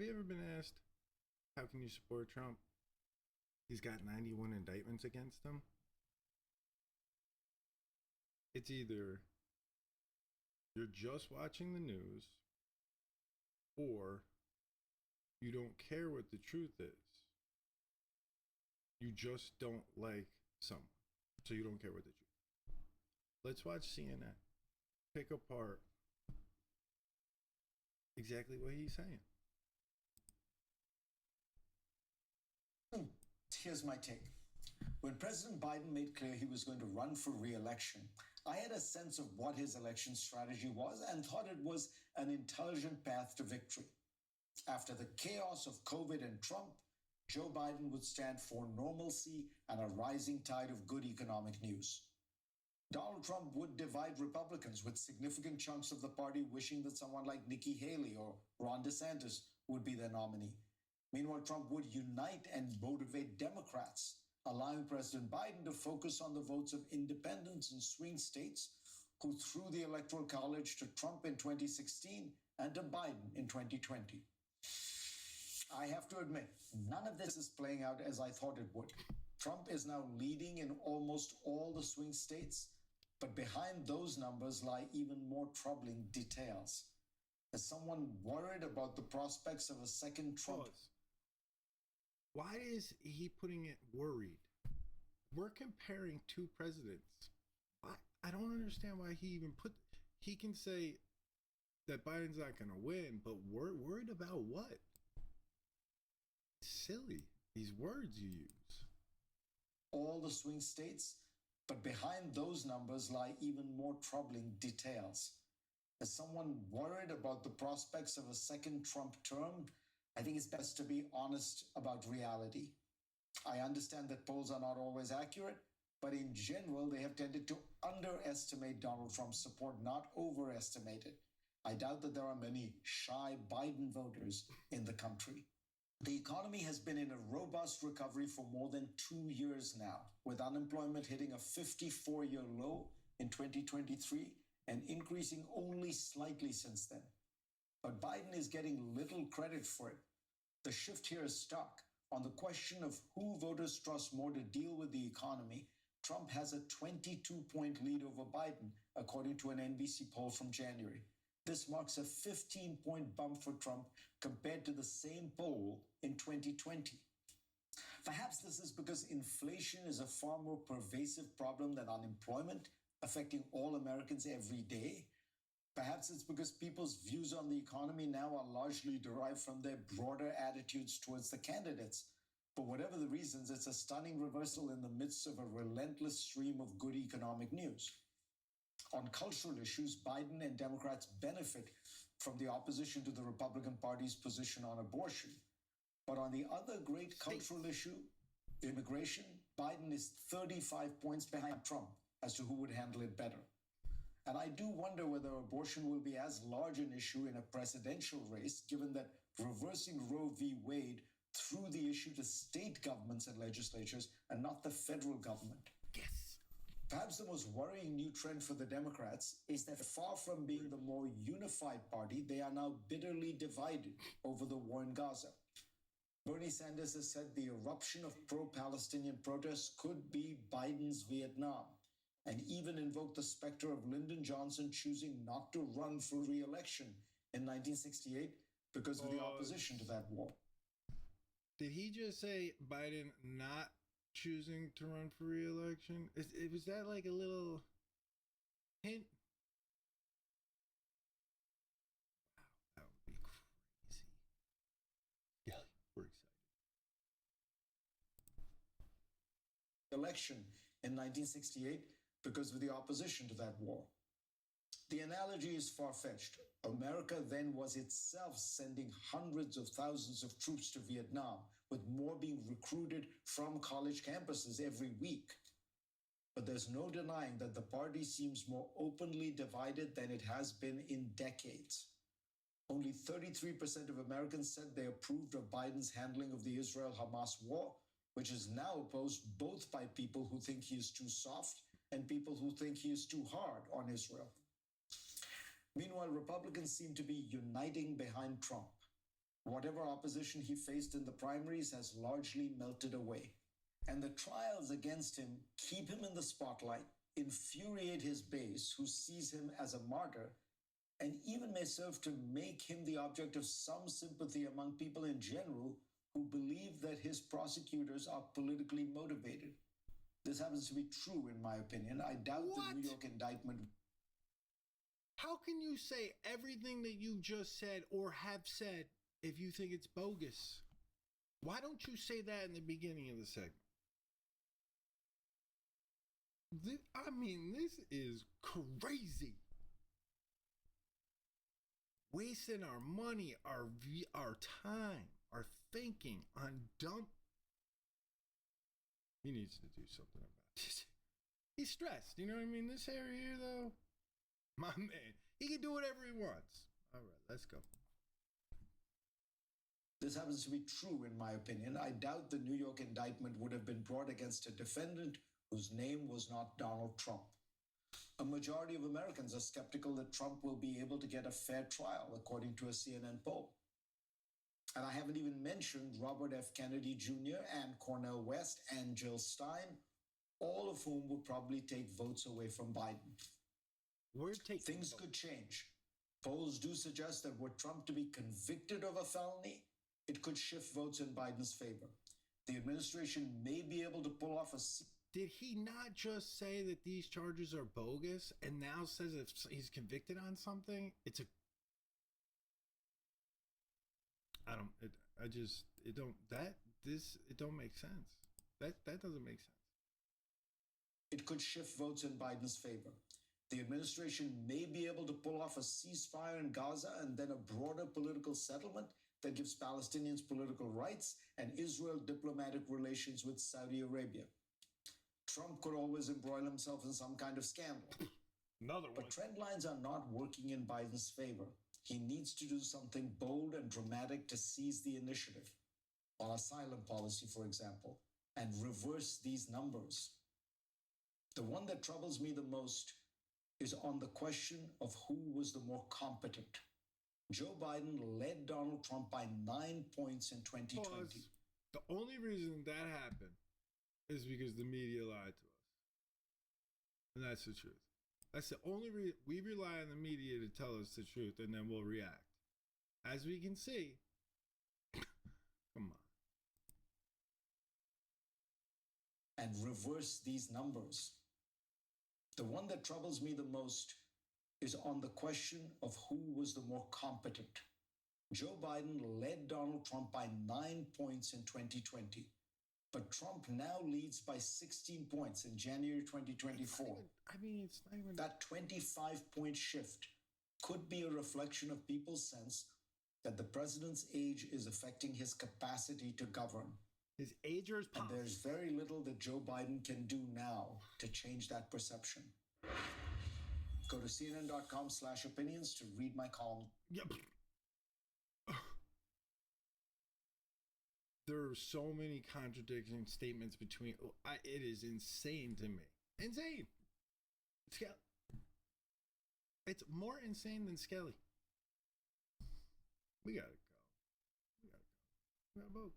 Have you ever been asked, how can you support Trump? He's got 91 indictments against him. It's either you're just watching the news or you don't care what the truth is. You just don't like someone. So you don't care what the truth is. Let's watch CNN. Pick apart exactly what he's saying. Here's my take. When President Biden made clear he was going to run for re-election, I had a sense of what his election strategy was and thought it was an intelligent path to victory. After the chaos of COVID and Trump, Joe Biden would stand for normalcy and a rising tide of good economic news. Donald Trump would divide Republicans, with significant chunks of the party wishing that someone like Nikki Haley or Ron DeSantis would be their nominee. Meanwhile, Trump would unite and motivate Democrats, allowing President Biden to focus on the votes of independents and swing states who threw the Electoral College to Trump in 2016 and to Biden in 2020. I have to admit, none of this is playing out as I thought it would. Trump is now leading in almost all the swing states, but behind those numbers lie even more troubling details. Is someone worried about the prospects of a second Trump? Pause. Why is he putting it worried? We're comparing two presidents. I don't understand why he even he can say that Biden's not going to win, but we're worried about what? It's silly, these words you use. All the swing states, but behind those numbers lie even more troubling details. Is someone worried about the prospects of a second Trump term? I think it's best to be honest about reality. I understand that polls are not always accurate, but in general, they have tended to underestimate Donald Trump's support, not overestimate it. I doubt that there are many shy Biden voters in the country. The economy has been in a robust recovery for more than 2 years now, with unemployment hitting a 54-year low in 2023 and increasing only slightly since then. But Biden is getting little credit for it. The shift here is stuck. On the question of who voters trust more to deal with the economy, Trump has a 22-point lead over Biden, according to an NBC poll from January. This marks a 15-point bump for Trump compared to the same poll in 2020. Perhaps this is because inflation is a far more pervasive problem than unemployment, affecting all Americans every day. Perhaps it's because people's views on the economy now are largely derived from their broader attitudes towards the candidates. For whatever the reasons, it's a stunning reversal in the midst of a relentless stream of good economic news. On cultural issues, Biden and Democrats benefit from the opposition to the Republican Party's position on abortion. But on the other great cultural issue, immigration, Biden is 35 points behind Trump as to who would handle it better. And I do wonder whether abortion will be as large an issue in a presidential race, given that reversing Roe v. Wade threw the issue to state governments and legislatures and not the federal government. Yes. Perhaps the most worrying new trend for the Democrats is that far from being the more unified party, they are now bitterly divided over the war in Gaza. Bernie Sanders has said the eruption of pro-Palestinian protests could be Biden's Vietnam, and even invoked the specter of Lyndon Johnson choosing not to run for re-election in 1968 because of the opposition to that war. Did he just say Biden not choosing to run for re-election? Was that like a little hint? Wow, that would be crazy. Yeah, we're excited. Election in 1968 because of the opposition to that war. The analogy is far-fetched. America then was itself sending hundreds of thousands of troops to Vietnam, with more being recruited from college campuses every week. But there's no denying that the party seems more openly divided than it has been in decades. Only 33% of Americans said they approved of Biden's handling of the Israel-Hamas war, which is now opposed both by people who think he is too soft and people who think he is too hard on Israel. Meanwhile, Republicans seem to be uniting behind Trump. Whatever opposition he faced in the primaries has largely melted away. And the trials against him keep him in the spotlight, infuriate his base, who sees him as a martyr, and even may serve to make him the object of some sympathy among people in general who believe that his prosecutors are politically motivated. This happens to be true, in my opinion. I doubt the New York indictment. How can you say everything that you just said or have said if you think it's bogus? Why don't you say that in the beginning of the segment? I mean, this is crazy. Wasting our money, our time, our thinking on dumb. He needs to do something about this. He's stressed. You know what I mean? This area here, though, my man, he can do whatever he wants. All right, let's go. This happens to be true, in my opinion. I doubt the New York indictment would have been brought against a defendant whose name was not Donald Trump. A majority of Americans are skeptical that Trump will be able to get a fair trial, according to a CNN poll. And I haven't even mentioned Robert F. Kennedy Jr. and Cornel West and Jill Stein, all of whom would probably take votes away from Biden. Things could change. Polls do suggest that were Trump to be convicted of a felony, it could shift votes in Biden's favor. The administration may be able to pull off a... Did he not just say that these charges are bogus and now says if he's convicted on something, it's a... it don't make sense. That doesn't make sense. It could shift votes in Biden's favor. The administration may be able to pull off a ceasefire in Gaza and then a broader political settlement that gives Palestinians political rights and Israel diplomatic relations with Saudi Arabia. Trump could always embroil himself in some kind of scandal. But trend lines are not working in Biden's favor. He needs to do something bold and dramatic to seize the initiative, on asylum policy, for example, and reverse these numbers. The one that troubles me the most is on the question of who was the more competent. Joe Biden led Donald Trump by 9 points in 2020. Pause. The only reason that happened is because the media lied to us. And that's the truth. That's the only reason. We rely on the media to tell us the truth, and then we'll react. As we can see, come on. And reverse these numbers. The one that troubles me the most is on the question of who was the more competent. Joe Biden led Donald Trump by 9 points in 2020. But Trump now leads by 16 points in January 2024. It's not even... That 25-point shift could be a reflection of people's sense that the president's age is affecting his capacity to govern. His age or his power. And there's very little that Joe Biden can do now to change that perception. Go to CNN.com/opinions to read my column. Yep. There are so many contradicting statements between... it is insane to me. Insane. It's more insane than Skelly. We gotta go. We gotta vote.